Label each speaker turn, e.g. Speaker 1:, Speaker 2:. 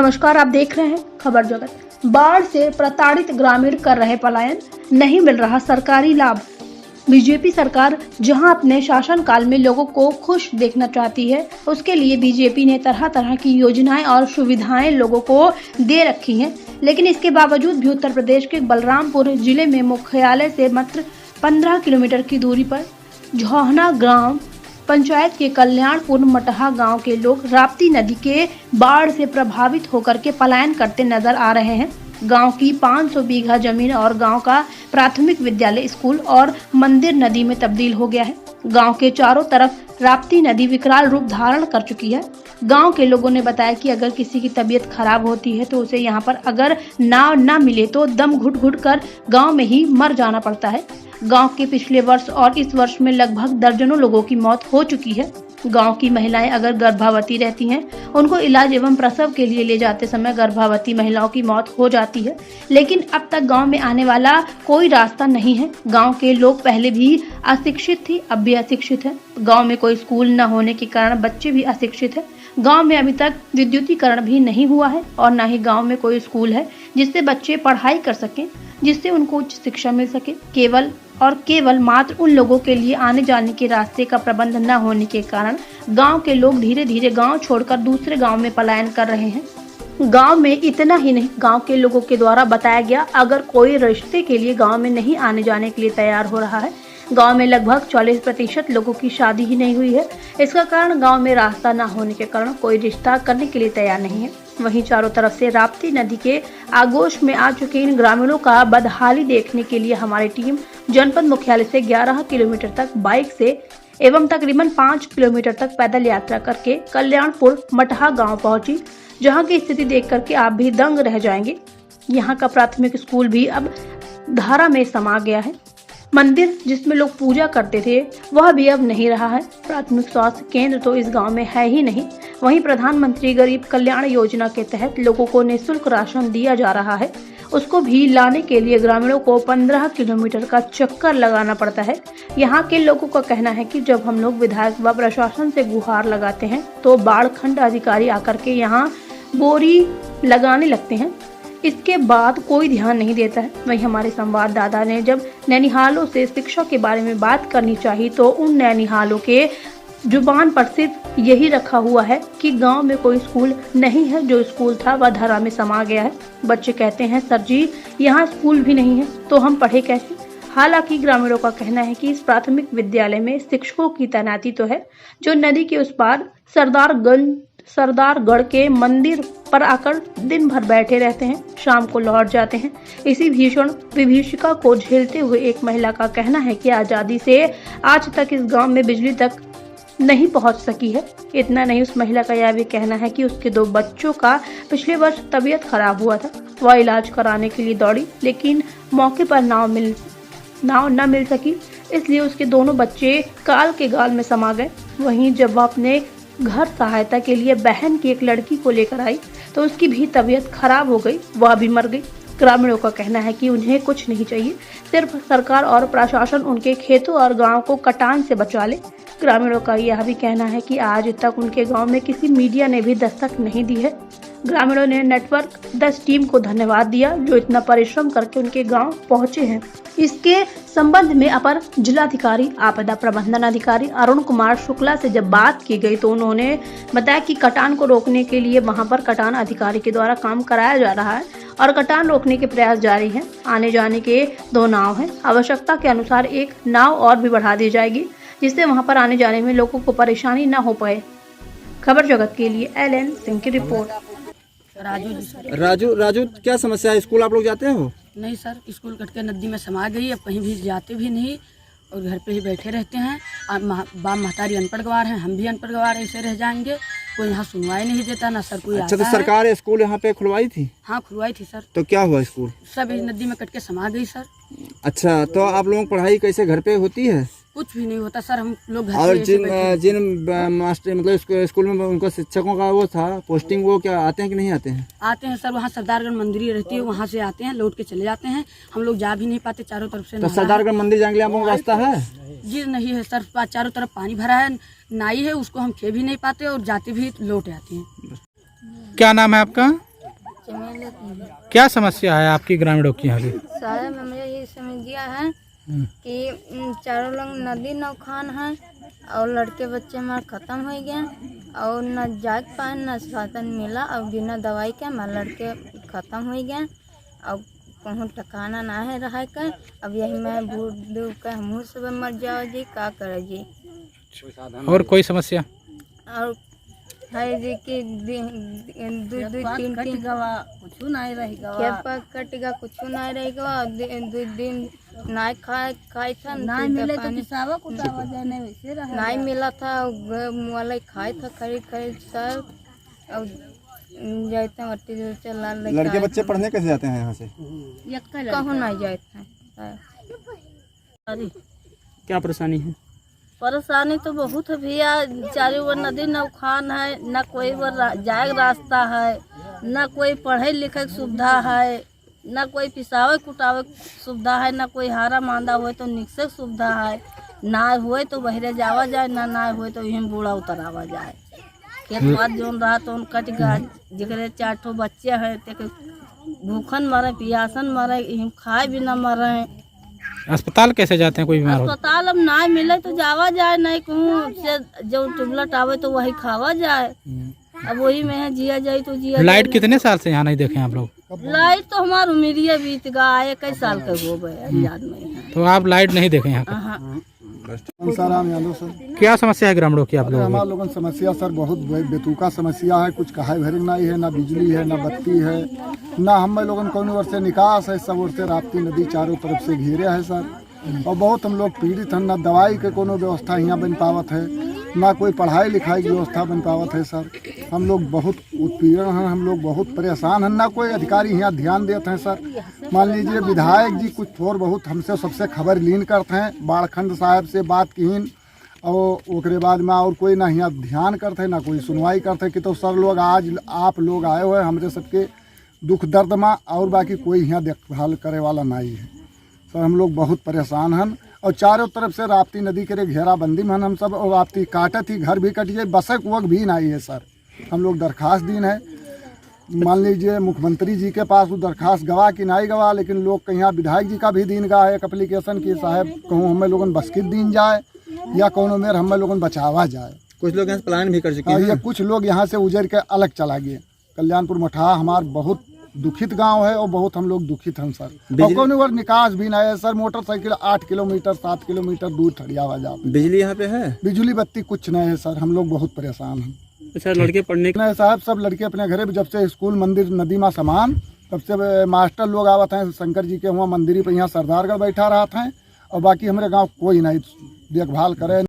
Speaker 1: नमस्कार, आप देख रहे हैं खबर जगत। बाढ़ से प्रताड़ित ग्रामीण कर रहे पलायन, नहीं मिल रहा सरकारी लाभ। बीजेपी सरकार जहां अपने शासनकाल में लोगों को खुश देखना चाहती है, उसके लिए बीजेपी ने तरह तरह की योजनाएं और सुविधाएं लोगों को दे रखी हैं। लेकिन इसके बावजूद भी उत्तर प्रदेश के बलरामपुर जिले में मुख्यालय से मात्र 15 किलोमीटर की दूरी पर झौहना ग्राम पंचायत के कल्याणपुर मटहा गांव के लोग राप्ती नदी के बाढ़ से प्रभावित होकर के पलायन करते नजर आ रहे हैं। गांव की 500 बीघा जमीन और गांव का प्राथमिक विद्यालय, स्कूल और मंदिर नदी में तब्दील हो गया है। गांव के चारों तरफ राप्ती नदी विकराल रूप धारण कर चुकी है। गांव के लोगों ने बताया कि अगर किसी की तबीयत खराब होती है तो उसे यहाँ पर अगर नाव न मिले तो दम घुट घुट कर गाँव में ही मर जाना पड़ता है। गांव के पिछले वर्ष और इस वर्ष में लगभग दर्जनों लोगों की मौत हो चुकी है। गांव की महिलाएं अगर गर्भवती रहती हैं, उनको इलाज एवं प्रसव के लिए ले जाते समय गर्भवती महिलाओं की मौत हो जाती है। लेकिन अब तक गांव में आने वाला कोई रास्ता नहीं है। गांव के लोग पहले भी अशिक्षित थे, अब भी अशिक्षित है। गांव में कोई स्कूल न होने के कारण बच्चे भी अशिक्षित है। गांव में अभी तक विद्युतीकरण भी नहीं हुआ है और न ही गांव में कोई स्कूल है जिससे बच्चे पढ़ाई कर सकें, जिससे उनको उच्च शिक्षा मिल सके। केवल मात्र उन लोगों के लिए आने जाने के रास्ते का प्रबंध न होने के कारण गांव के लोग धीरे धीरे गांव छोड़कर दूसरे गांव में पलायन कर रहे हैं। गांव में इतना ही नहीं, गांव के लोगों के द्वारा बताया गया, अगर कोई रिश्ते के लिए गांव में नहीं आने जाने के लिए तैयार हो रहा है। गांव में लगभग 40% लोगों की शादी ही नहीं हुई है। इसका कारण गांव में रास्ता न होने के कारण कोई रिश्ता करने के लिए तैयार नहीं है। वहीं चारों तरफ से राप्ती नदी के आगोश में आ चुके इन ग्रामीणों का बदहाली देखने के लिए हमारी टीम जनपद मुख्यालय से 11 किलोमीटर तक बाइक से एवं तकरीबन 5 किलोमीटर तक पैदल यात्रा करके कल्याणपुर मटहा गांव पहुंची, जहां की स्थिति देख करके आप भी दंग रह जाएंगे। यहां का प्राथमिक स्कूल भी अब धारा में समा गया है। मंदिर जिसमें लोग पूजा करते थे वह भी अब नहीं रहा है। प्राथमिक स्वास्थ्य केंद्र तो इस गांव में है ही नहीं। वहीं प्रधानमंत्री गरीब कल्याण योजना के तहत लोगों को निःशुल्क राशन दिया जा रहा है, उसको भी लाने के लिए ग्रामीणों को 15 किलोमीटर का चक्कर लगाना पड़ता है। यहाँ के लोगों का कहना है कि जब हम लोग विधायक व प्रशासन से गुहार लगाते हैं तो बाढ़ खंड अधिकारी आकर के यहाँ बोरी लगाने लगते हैं, इसके बाद कोई ध्यान नहीं देता है। वहीं हमारे संवाददाता ने जब नैनीहालों से शिक्षा के बारे में बात करनी चाहिए तो उन नैनीहालों के जुबान पर सिर्फ यही रखा हुआ है कि गांव में कोई स्कूल नहीं है, जो स्कूल था वह धारा में समा गया है। बच्चे कहते हैं, सर जी यहाँ स्कूल भी नहीं है तो हम पढ़े कैसे। हालांकि ग्रामीणों का कहना है कि इस प्राथमिक विद्यालय में शिक्षकों की तैनाती तो है, जो नदी के उस पार सरदारगढ़ के मंदिर पर आकर दिन भर बैठे रहते हैं, शाम को लौट जाते हैं। इसी भीषण विभीषिका को झेलते हुए एक महिला का कहना है कि आजादी से आज तक इस गांव में बिजली तक नहीं पहुंच सकी है। इतना नहीं, उस महिला का यह भी कहना है कि उसके 2 बच्चों का पिछले वर्ष तबीयत खराब हुआ था। वह इलाज कराने के लिए दौड़ी, लेकिन मौके पर नाव न मिल सकी, इसलिए उसके दोनों बच्चे काल के गाल में समा गए। वहीं जब वह अपने घर सहायता के लिए बहन की एक लड़की को लेकर आई तो उसकी भी तबीयत खराब हो गई, वह भी मर गई। ग्रामीणों का कहना है कि उन्हें कुछ नहीं चाहिए, सिर्फ सरकार और प्रशासन उनके खेतों और गांव को कटान से बचा ले। ग्रामीणों का यह भी कहना है कि आज तक उनके गांव में किसी मीडिया ने भी दस्तक नहीं दी है। ग्रामीणों ने नेटवर्क 10 टीम को धन्यवाद दिया जो इतना परिश्रम करके उनके गांव पहुंचे हैं। इसके संबंध में अपर जिलाधिकारी आपदा प्रबंधन अधिकारी अरुण कुमार शुक्ला से जब बात की गई तो उन्होंने बताया कि कटान को रोकने के लिए वहां पर कटान अधिकारी के द्वारा काम कराया जा रहा है और कटान रोकने के प्रयास जारी हैं। आने जाने के 2 नाव हैं, आवश्यकता के अनुसार एक नाव और भी बढ़ा दी जाएगी, जिससे वहां पर आने जाने में लोगों को परेशानी न हो पाए। खबर जगत के लिए LN सिंह की रिपोर्ट।
Speaker 2: राजू, क्या समस्या है? स्कूल आप लोग जाते हो?
Speaker 3: नहीं सर, स्कूल कट के नदी में समा गई, अब कहीं भी जाते भी नहीं और घर पे ही बैठे रहते हैं। बाप महतारी अनपढ़ गवार हैं, हम भी अनपढ़ गवार ऐसे रह जाएंगे। कोई यहाँ सुनवाई नहीं देता, ना सर कोई
Speaker 2: अच्छा,
Speaker 3: आता
Speaker 2: तो सरकार स्कूल यहाँ पे खुलवाई थी?
Speaker 3: हाँ खुलवाई थी सर।
Speaker 2: तो क्या हुआ? स्कूल
Speaker 3: सब इस नदी में कट के समा गई सर।
Speaker 2: अच्छा, तो आप लोगों की पढ़ाई कैसे घर पे होती है?
Speaker 3: कुछ भी नहीं होता सर, हम लोग घर
Speaker 2: और
Speaker 3: पे ऐसे
Speaker 2: जिन मास्टर मतलब स्कूल में उनको शिक्षकों का वो था पोस्टिंग, वो क्या आते हैं कि नहीं आते हैं?
Speaker 3: आते हैं सर, वहाँ सरदारगढ़ मंदिर रहती है, वहाँ से आते हैं, लौट के चले जाते हैं। हम लोग जा भी नहीं पाते, चारों तरफ से।
Speaker 2: तो सरदारगढ़ मंदिर जाने के लिए आप लोगों को रास्ता है?
Speaker 3: जी नहीं है सर, चारों तरफ पानी भरा है, नाई है, उसको हम खे भी नहीं पाते और जाते भी लौट आते हैं।
Speaker 4: क्या नाम है आपका? बच्चे मेरे
Speaker 5: क्या समस्या है आपकी ग्रामीणों की यहाँ की?
Speaker 4: साहब हमने ये समझिया है कि चारों लोग नदी नौखान है और लड़के बच्चे हमारे ख़त्म हो गए और न जाग पाए न साधन मिला और बिना दवाई के हमारे लड़के ख़त्म हो गए और कहूँ ठिकाना ना है रह कर। अब यही मैं बूढ़ दूर के हमूँ सब मर जाओ जी, का करे जी।
Speaker 5: और कोई समस्या?
Speaker 4: और है जी कि तीन कुछ नहीं रहेगा, कटेगा कुछ नहीं रहेगा। दो दिन नहीं खाए था, नहीं मिले तो पिसावा कुटावा जाने वैसे रहा, नहीं मिला था वाला खाए था खरीद सब। और जाते वटी चला
Speaker 2: लड़के बच्चे पढ़ने कैसे जाते हैं यहाँ से?
Speaker 4: कहूँ नहीं जाते हैं।
Speaker 6: क्या परेशानी है?
Speaker 4: परेशानी तो बहुत है भैया, चारों ओर नदी नौखान है, न कोई ओर जाए रास्ता है, न कोई पढ़े लिखे की सुविधा है, न कोई पिसावे कुटावे सुविधा है, न कोई हारा मांदा हुए तो निकसे सुविधा है, ना हुए तो बहरे जावा जाए, ना हुए तो यहीं बूढ़ा उतरावा जाए। खेत बात जोन रहा तो उन कट गया, जगह 4 ठो बच्चे हैं ते भूखन मरे पियासन मरे, यहीं खाए भी न मरे।
Speaker 5: अस्पताल कैसे जाते हैं कोई बीमार हो?
Speaker 4: अस्पताल अब ना मिले तो जावा जाए, नहीं कहूँ से जो टेबलेट आवे तो वही खावा जाए। अब वही में है जिया जाए तो जिया।
Speaker 5: लाइट कितने साल से यहाँ नहीं देखे आप लोग?
Speaker 4: लाइट तो हमारा उम्र बीत गया, 21 साल का हो गए, याद नहीं।
Speaker 5: तो आप लाइट नहीं देखे यहाँ पे?
Speaker 7: कंसाराम यादव सर।
Speaker 5: क्या समस्या है ग्रामीणों की आप लोगों
Speaker 7: हमारे लोगों की समस्या सर बहुत बेतुका समस्या है। कुछ कहा भरी नहीं है, ना बिजली है, ना बत्ती है, ना हम लोगों को ओर से निकास है। सब ओर से राप्ती नदी चारों तरफ से घिरे है सर। और बहुत हम लोग पीड़ित हैं। ना दवाई के कोनो व्यवस्था यहाँ बन पावत है, ना कोई पढ़ाई लिखाई की व्यवस्था बन पावत है सर। हम लोग बहुत उत्पीड़न हैं, हम लोग बहुत परेशान हैं। ना कोई अधिकारी यहाँ ध्यान देते हैं सर। मान लीजिए विधायक जी कुछ थोड़ बहुत हमसे सबसे खबर लीन करते हैं, बाड़खंड साहब से बात कीन, और उसके बाद में और कोई ना यहाँ ध्यान करते, ना कोई सुनवाई करते कि तो सर लोग आज आप लोग आए हुए हमरे सबके दुख दर्द में, और बाकी कोई यहाँ देखभाल करे वाला नहीं है सर। हम लोग बहुत परेशान हैं और चारों तरफ से राप्ती नदी के घेराबंदी में हम सब, और राप्ती काटत ही घर भी कटिए, बसक वक भी नहीं है सर। हम लोग दरखास्त दीन है, मान लीजिए मुख्यमंत्री जी के पास वो दरखास्त गवा कि नहीं गवा, लेकिन लोग कहीं विधायक जी का भी दीन गा है एक एप्लीकेशन की साहब कहूँ हमें लोगन बसकित दीन जाए या कोनो मेर हमें लोगन बचावा जाए।
Speaker 2: कुछ लोग यहाँ से पलायन भी कर चुके हैं।
Speaker 7: कुछ लोग यहाँ से उजड़ के अलग चला गए। कल्याणपुर मठा हमार बहुत दुखित गांव है और बहुत हम लोग दुखित हैं सर। और कोनो और निकास भी नहीं है सर। मोटरसाइकिल 8 किलोमीटर 7 किलोमीटर दूर ठड़ियावा जाओ।
Speaker 2: बिजली यहाँ पे है?
Speaker 7: बिजली बत्ती कुछ नहीं है सर। हम लोग बहुत परेशान हैं।
Speaker 6: अच्छा, लड़के पढ़ने
Speaker 7: नहीं साहब, सब लड़के अपने घरे जब से स्कूल मंदिर नदी में समान, तब से मास्टर लोग आवत हैं। शंकर जी के वहाँ मंदिर पे यहाँ सरदारगढ़ बैठा रहा था, और बाकी हमारे गाँव कोई नहीं देखभाल करे।